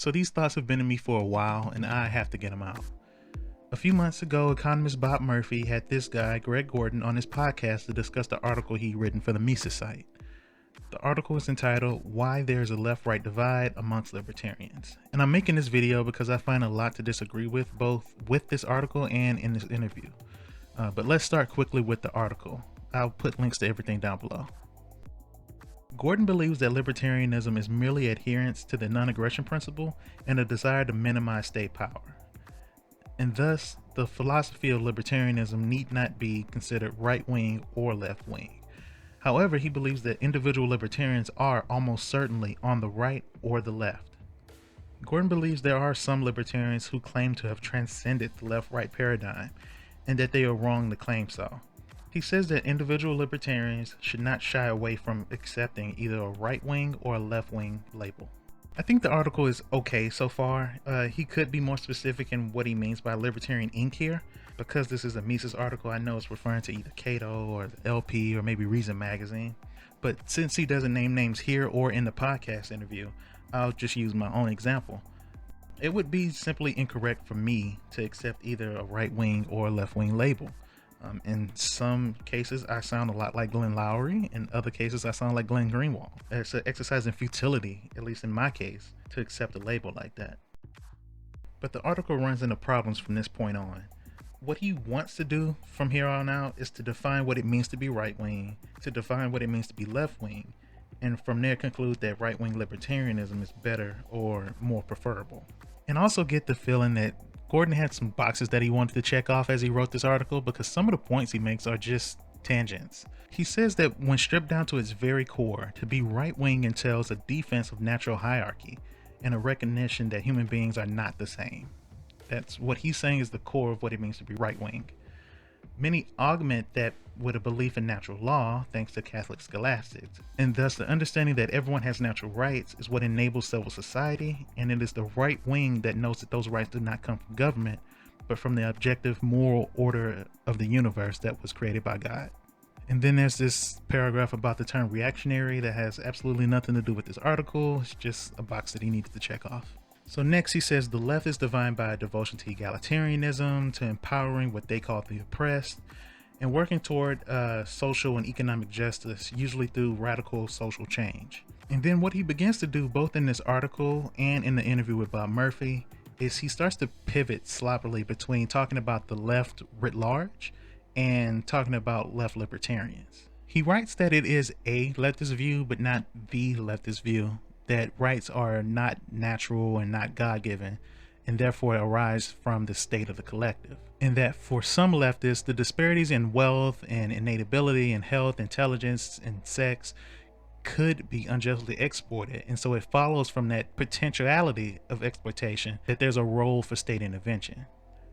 So these thoughts have been in me for a while, and I have to get them out. A few months ago, economist Bob Murphy had this guy, Greg Gordon, on his podcast to discuss the article he'd written for the Mises site. The article is entitled, Why There's a Left-Right Divide Amongst Libertarians. And I'm making this video because I find a lot to disagree with, both with this article and in this interview. But let's start quickly with the article. I'll put links to everything down below. Gordon believes that libertarianism is merely adherence to the non-aggression principle and a desire to minimize state power. And thus, the philosophy of libertarianism need not be considered right-wing or left-wing. However, he believes that individual libertarians are almost certainly on the right or the left. Gordon believes there are some libertarians who claim to have transcended the left-right paradigm, and that they are wrong to claim so. He says that individual libertarians should not shy away from accepting either a right-wing or a left-wing label. I think the article is okay so far. He could be more specific in what he means by Libertarian Inc. here. Because this is a Mises article, I know it's referring to either Cato or the LP or maybe Reason Magazine. But since he doesn't name names here or in the podcast interview, I'll just use my own example. It would be simply incorrect for me to accept either a right-wing or a left-wing label. In some cases, I sound a lot like Glenn Lowry. In other cases, I sound like Glenn Greenwald. It's an exercise in futility, at least in my case, to accept a label like that. But the article runs into problems from this point on. What he wants to do from here on out is to define what it means to be right-wing, to define what it means to be left-wing, and from there conclude that right-wing libertarianism is better or more preferable. And also get the feeling that Gordon had some boxes that he wanted to check off as he wrote this article, because some of the points he makes are just tangents. He says that when stripped down to its very core, to be right-wing entails a defense of natural hierarchy and a recognition that human beings are not the same. That's what he's saying is the core of what it means to be right-wing. Many augment that with a belief in natural law, thanks to Catholic scholastics, and thus the understanding that everyone has natural rights is what enables civil society, and it is the right wing that knows that those rights do not come from government, but from the objective moral order of the universe that was created by God. And then there's this paragraph about the term reactionary that has absolutely nothing to do with this article. It's just a box that he needed to check off. So next he says the left is defined by a devotion to egalitarianism, to empowering what they call the oppressed, and working toward social and economic justice, usually through radical social change. And then what he begins to do both in this article and in the interview with Bob Murphy is he starts to pivot sloppily between talking about the left writ large and talking about left libertarians. He writes that it is a leftist view, but not the leftist view, that rights are not natural and not God-given, and therefore arise from the state of the collective. And that for some leftists, the disparities in wealth and innate ability and health, intelligence, and sex could be unjustly exported. And so it follows from that potentiality of exploitation that there's a role for state intervention.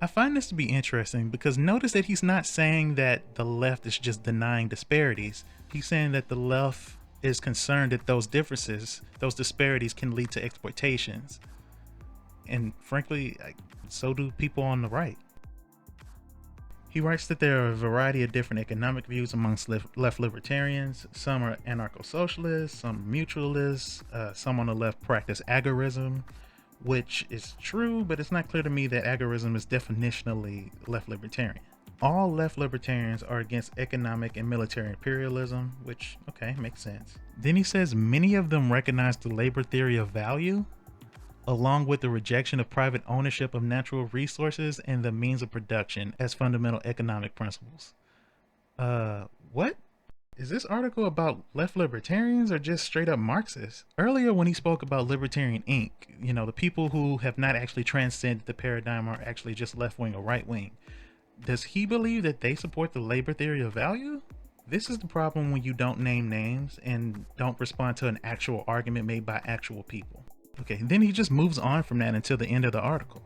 I find this to be interesting because notice that he's not saying that the left is just denying disparities. He's saying that the left is concerned that those differences, those disparities can lead to exploitations. And frankly, so do people on the right. He writes that there are a variety of different economic views amongst left libertarians. Some are anarcho-socialists, some mutualists, some on the left practice agorism, which is true, but it's not clear to me that agorism is definitionally left libertarian. All left libertarians are against economic and military imperialism, which, okay, makes sense. Then he says many of them recognize the labor theory of value, along with the rejection of private ownership of natural resources and the means of production as fundamental economic principles. What? Is this article about left libertarians or just straight up Marxists? Earlier when he spoke about Libertarian Inc., the people who have not actually transcended the paradigm are actually just left-wing or right-wing. Does he believe that they support the labor theory of value? This is the problem when you don't name names and don't respond to an actual argument made by actual people. Okay, then he just moves on from that until the end of the article.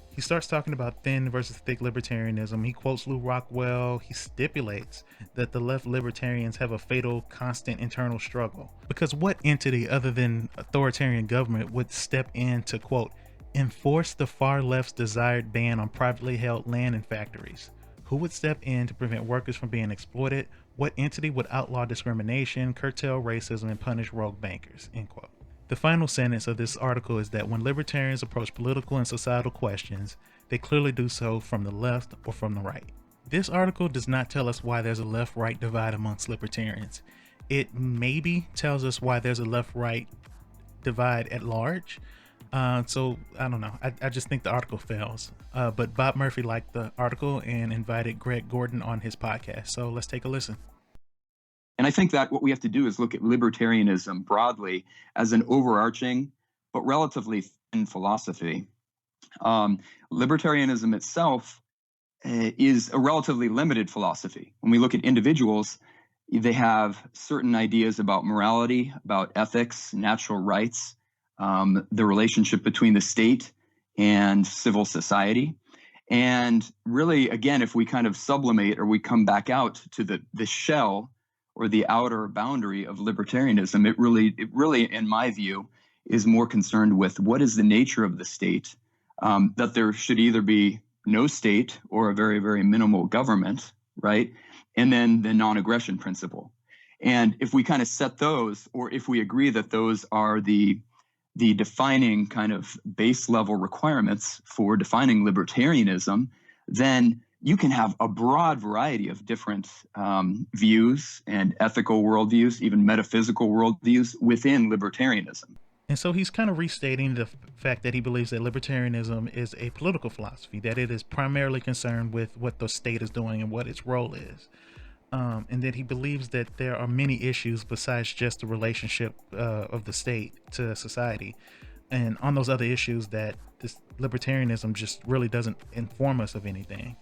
He starts talking about thin versus thick libertarianism. He quotes Lou Rockwell. He stipulates that the left libertarians have a fatal, constant internal struggle. Because what entity other than authoritarian government would step in to, quote, enforce the far left's desired ban on privately held land and factories? Who would step in to prevent workers from being exploited? What entity would outlaw discrimination, curtail racism, and punish rogue bankers? End quote. The final sentence of this article is that when libertarians approach political and societal questions, they clearly do so from the left or from the right. This article does not tell us why there's a left-right divide amongst libertarians. It maybe tells us why there's a left-right divide at large. So I don't know. I just think the article fails. But Bob Murphy liked the article and invited Greg Gordon on his podcast. So let's take a listen. And I think that what we have to do is look at libertarianism broadly as an overarching but relatively thin philosophy. Libertarianism itself is a relatively limited philosophy. When we look at individuals, they have certain ideas about morality, about ethics, natural rights, the relationship between the state and civil society. And really, again, if we kind of sublimate or we come back out to the shell or the outer boundary of libertarianism, it really, in my view, is more concerned with what is the nature of the state, that there should either be no state or a very, very minimal government, right? And then the non-aggression principle. And if we kind of set those, or if we agree that those are the defining kind of base level requirements for defining libertarianism, then you can have a broad variety of different views and ethical worldviews, even metaphysical worldviews within libertarianism. And so he's kind of restating the fact that he believes that libertarianism is a political philosophy, that it is primarily concerned with what the state is doing and what its role is. And that he believes that there are many issues besides just the relationship of the state to society. And on those other issues that this libertarianism just really doesn't inform us of anything.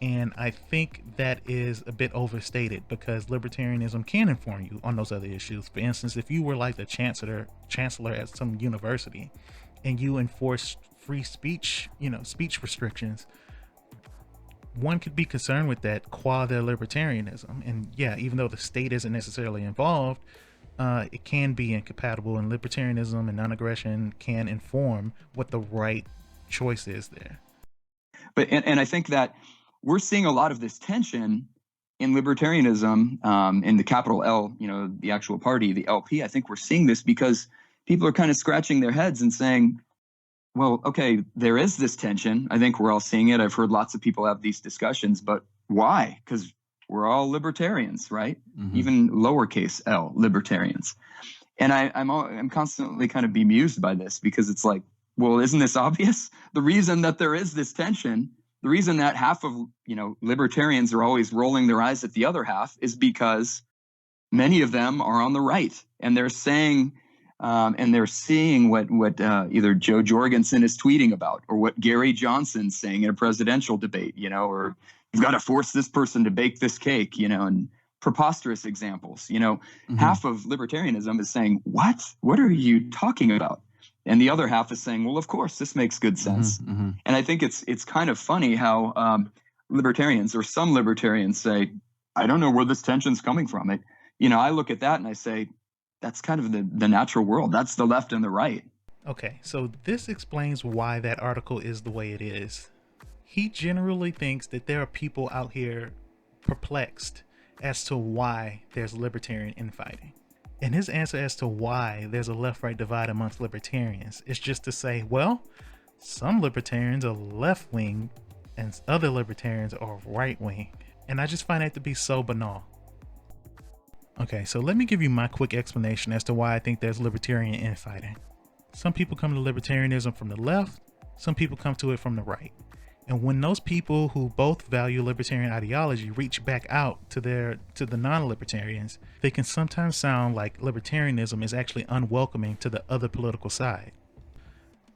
And I think that is a bit overstated, because libertarianism can inform you on those other issues. For instance, if you were like the chancellor at some university and you enforced free speech, speech restrictions, one could be concerned with that qua their libertarianism. And yeah, even though the state isn't necessarily involved, it can be incompatible, and libertarianism and non-aggression can inform what the right choice is there. But and I think that we're seeing a lot of this tension in libertarianism, in the capital L, the actual party, the LP. I think we're seeing this because people are kind of scratching their heads and saying, well, okay, there is this tension. I think we're all seeing it. I've heard lots of people have these discussions, but why? Because we're all libertarians, right? Mm-hmm. Even lowercase L, libertarians. And I'm constantly kind of bemused by this, because it's like, well, isn't this obvious? The reason that there is this tension, the reason that half of, libertarians are always rolling their eyes at the other half, is because many of them are on the right, and they're saying, and they're seeing what either Joe Jorgensen is tweeting about, or what Gary Johnson's saying in a presidential debate, or you've got to force this person to bake this cake, and preposterous examples. Mm-hmm. Half of libertarianism is saying, what are you talking about? And the other half is saying, well, of course, this makes good sense. Mm-hmm, mm-hmm. And I think it's kind of funny how libertarians, or some libertarians, say, I don't know where this tension's coming from. I look at that and I say, that's kind of the natural world. That's the left and the right. Okay, so this explains why that article is the way it is. He generally thinks that there are people out here perplexed as to why there's libertarian infighting. And his answer as to why there's a left-right divide amongst libertarians is just to say, well, some libertarians are left-wing and other libertarians are right-wing. And I just find that to be so banal. Okay, so let me give you my quick explanation as to why I think there's libertarian infighting. Some people come to libertarianism from the left, some people come to it from the right. And when those people who both value libertarian ideology reach back out to the non-libertarians, they can sometimes sound like libertarianism is actually unwelcoming to the other political side.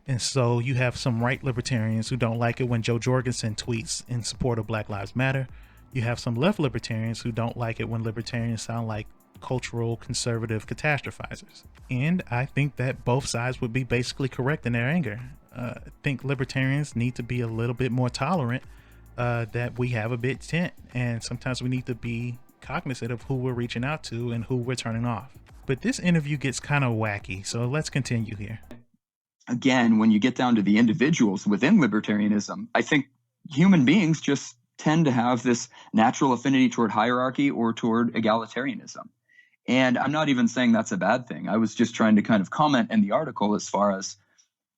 And so you have some right libertarians who don't like it when Joe Jorgensen tweets in support of Black Lives Matter. You have some left libertarians who don't like it when libertarians sound like cultural conservative catastrophizers. And I think that both sides would be basically correct in their anger. I think libertarians need to be a little bit more tolerant, that we have a bit tint, and sometimes we need to be cognizant of who we're reaching out to and who we're turning off. But this interview gets kind of wacky, so let's continue here. Again, when you get down to the individuals within libertarianism, I think human beings just tend to have this natural affinity toward hierarchy or toward egalitarianism. And I'm not even saying that's a bad thing. I was just trying to kind of comment in the article as far as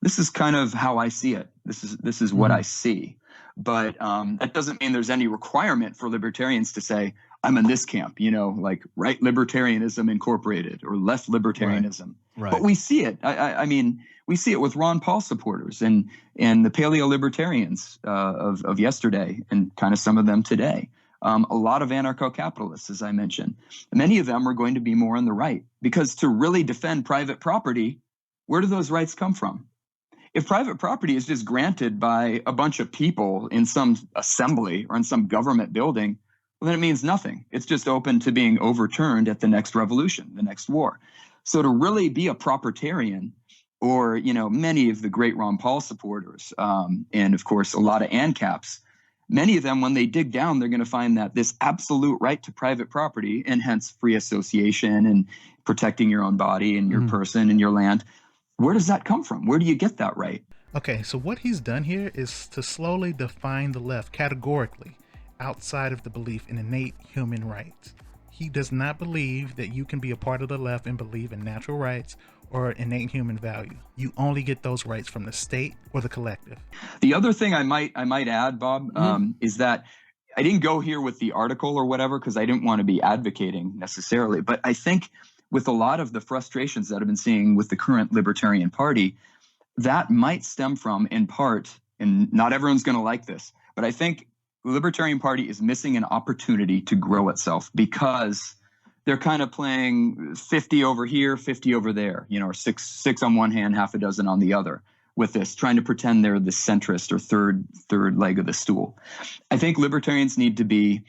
this is kind of how I see it. This is what I see. But that doesn't mean there's any requirement for libertarians to say, I'm in this camp, like right libertarianism incorporated or left libertarianism. Right. But we see it. I mean, we see it with Ron Paul supporters and the paleo libertarians of yesterday and kind of some of them today. A lot of anarcho-capitalists, as I mentioned. Many of them are going to be more on the right because to really defend private property, where do those rights come from? If private property is just granted by a bunch of people in some assembly or in some government building, well, then it means nothing. It's just open to being overturned at the next revolution, the next war. So to really be a propertarian, or, many of the great Ron Paul supporters, and of course, a lot of ANCAPs, many of them, when they dig down, they're going to find that this absolute right to private property and hence free association and protecting your own body and your person and your land, where does that come from? Where do you get that right? Okay, so what he's done here is to slowly define the left categorically outside of the belief in innate human rights. He does not believe that you can be a part of the left and believe in natural rights or innate human value. You only get those rights from the state or the collective. The other thing I might add, Bob, is that I didn't go here with the article or whatever because I didn't want to be advocating necessarily. But I think with a lot of the frustrations that I've been seeing with the current Libertarian Party, that might stem from, in part, and not everyone's going to like this, but I think the Libertarian Party is missing an opportunity to grow itself because they're kind of playing 50 over here, 50 over there, or six on one hand, half a dozen on the other with this, trying to pretend they're the centrist or third leg of the stool. I think libertarians need to be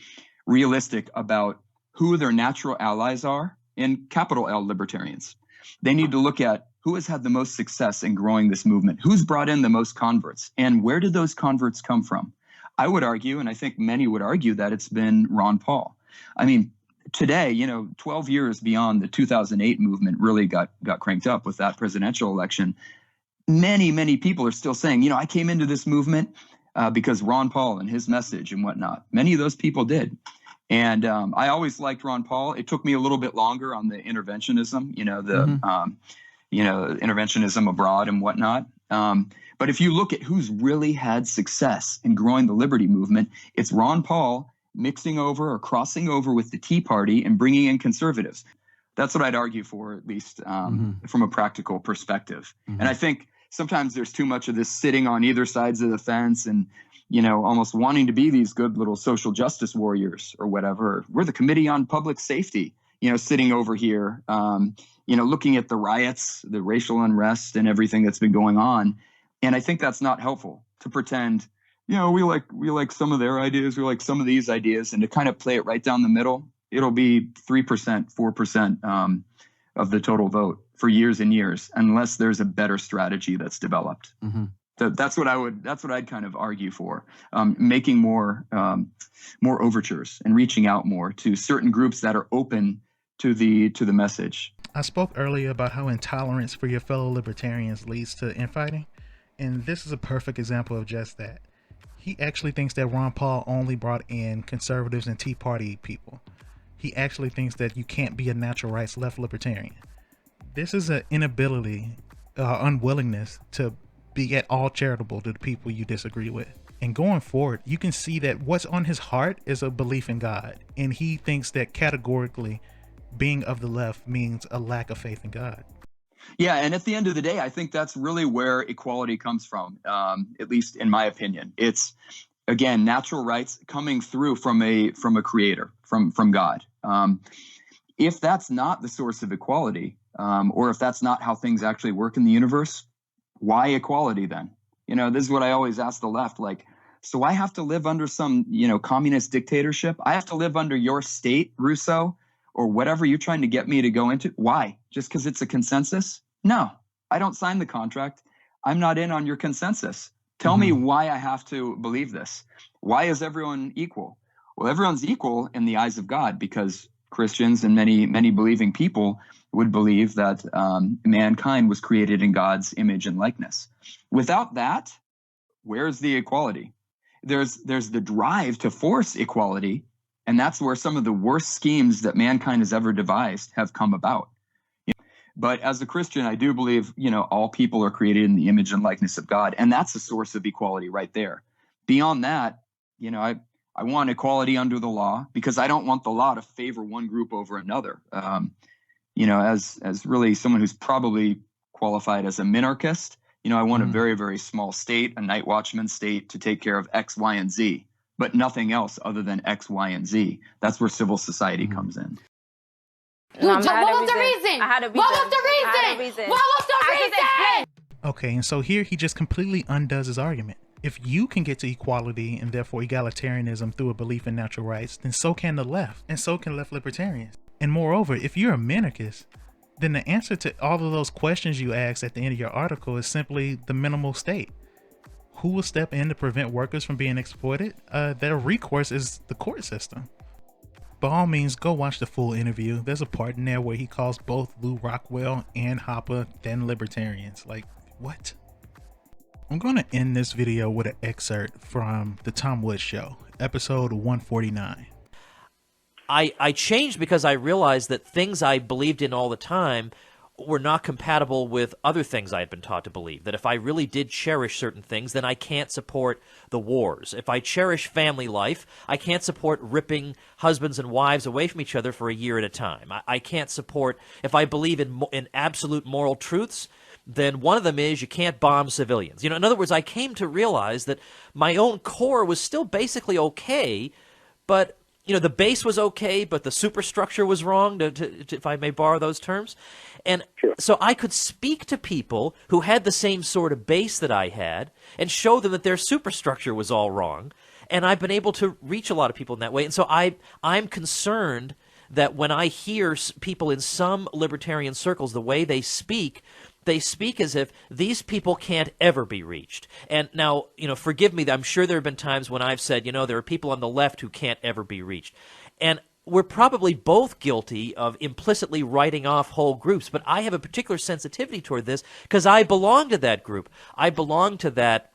realistic about who their natural allies are in capital L libertarians. They need to look at who has had the most success in growing this movement, who's brought in the most converts, and where did those converts come from? I would argue, and I think many would argue, that it's been Ron Paul. I mean, today, 12 years beyond the 2008 movement really got cranked up with that presidential election, many people are still saying, I came into this movement because Ron Paul and his message and whatnot. Many of those people did. And I always liked Ron Paul. It took me a little bit longer on the interventionism, interventionism abroad and whatnot. But if you look at who's really had success in growing the liberty movement, it's Ron Paul mixing over or crossing over with the Tea Party and bringing in conservatives. That's what I'd argue for, at least from a practical perspective. And I think sometimes there's too much of this sitting on either sides of the fence and, almost wanting to be these good little social justice warriors or whatever. We're the Committee on Public Safety, sitting over here, looking at the riots, the racial unrest and everything that's been going on. And I think that's not helpful to pretend, we like some of their ideas, we like some of these ideas, and to kind of play it right down the middle. It'll be 3%, 4% of the total vote for years and years, unless there's a better strategy that's developed. That's what I'd kind of argue for, making more overtures and reaching out more to certain groups that are open to the message. I spoke earlier about how intolerance for your fellow libertarians leads to infighting, and this is a perfect example of just that. He actually thinks that Ron Paul only brought in conservatives and Tea Party people. He actually thinks that you can't be a natural rights left libertarian. This is an inability, unwillingness to be at all charitable to the people you disagree with. And going forward, you can see that what's on his heart is a belief in God. And he thinks that categorically being of the left means a lack of faith in God. Yeah, and at the end of the day, I think that's really where equality comes from, at least in my opinion. It's, again, natural rights coming through from a creator, from God. If that's not the source of equality, or if that's not how things actually work in the universe, why equality then? This is what I always ask the left, so I have to live under some, communist dictatorship? I have to live under your state, Rousseau, or whatever you're trying to get me to go into? Why? Just because it's a consensus? No, I don't sign the contract. I'm not in on your consensus. Tell me why I have to believe this. Why is everyone equal? Well, everyone's equal in the eyes of God because Christians and many believing people would believe that mankind was created in God's image and likeness. Without that, where's the equality? There's the drive to force equality, And that's where some of the worst schemes that mankind has ever devised have come about. But as a Christian, I do believe, all people are created in the image and likeness of God. And that's a source of equality right there. Beyond that, I want equality under the law, because I don't want the law to favor one group over another. As really someone who's probably qualified as a minarchist, I want a very, very small state, a night watchman state, to take care of X, Y, and Z, but nothing else other than X, Y, and Z. That's where civil society comes in. No, what was the reason? What was the reason? What was the reason? Okay, and so here he just completely undoes his argument. If you can get to equality and therefore egalitarianism through a belief in natural rights, then so can the left, and so can left libertarians. And moreover, if you're a minarchist, then the answer to all of those questions you asked at the end of your article is simply the minimal state. Who will step in to prevent workers from being exploited? Their recourse is the court system. By all means, go watch the full interview. There's a part in there where he calls both Lou Rockwell and Hoppe then libertarians. Like, what? I'm going to end this video with an excerpt from The Tom Woods Show, episode 149. I changed because I realized that things I believed in all the time were not compatible with other things I had been taught to believe. That if I really did cherish certain things, then I can't support the wars. If I cherish family life, I can't support ripping husbands and wives away from each other for a year at a time. I can't support, if I believe in absolute moral truths, then one of them is you can't bomb civilians. In other words, I came to realize that my own core was still basically okay, but the base was okay, but the superstructure was wrong, if I may borrow those terms. And so I could speak to people who had the same sort of base that I had and show them that their superstructure was all wrong. And I've been able to reach a lot of people in that way. And so I'm concerned that when I hear people in some libertarian circles, the way they speak as if these people can't ever be reached. And now, forgive me, I'm sure there have been times when I've said, there are people on the left who can't ever be reached. And we're probably both guilty of implicitly writing off whole groups, but I have a particular sensitivity toward this because I belong to that group. I belong to that.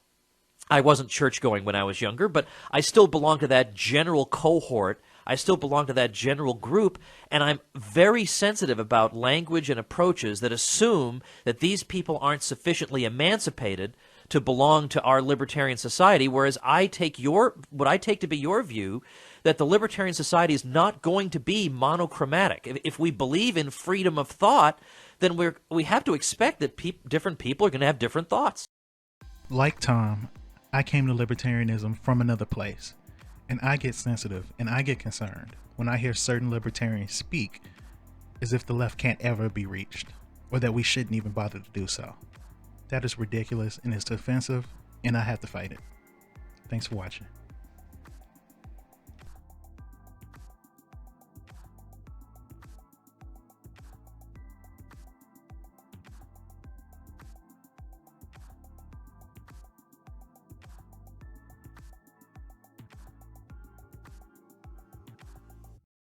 I wasn't church-going when I was younger, but I still belong to that general cohort. I still belong to that general group, and I'm very sensitive about language and approaches that assume that these people aren't sufficiently emancipated to belong to our libertarian society, whereas what I take to be your view, that the libertarian society is not going to be monochromatic. If we believe in freedom of thought, then we have to expect that different people are going to have different thoughts. Like Tom, I came to libertarianism from another place, and I get sensitive and I get concerned when I hear certain libertarians speak as if the left can't ever be reached, or that we shouldn't even bother to do so. That is ridiculous and it's offensive, and I have to fight it. Thanks for watching.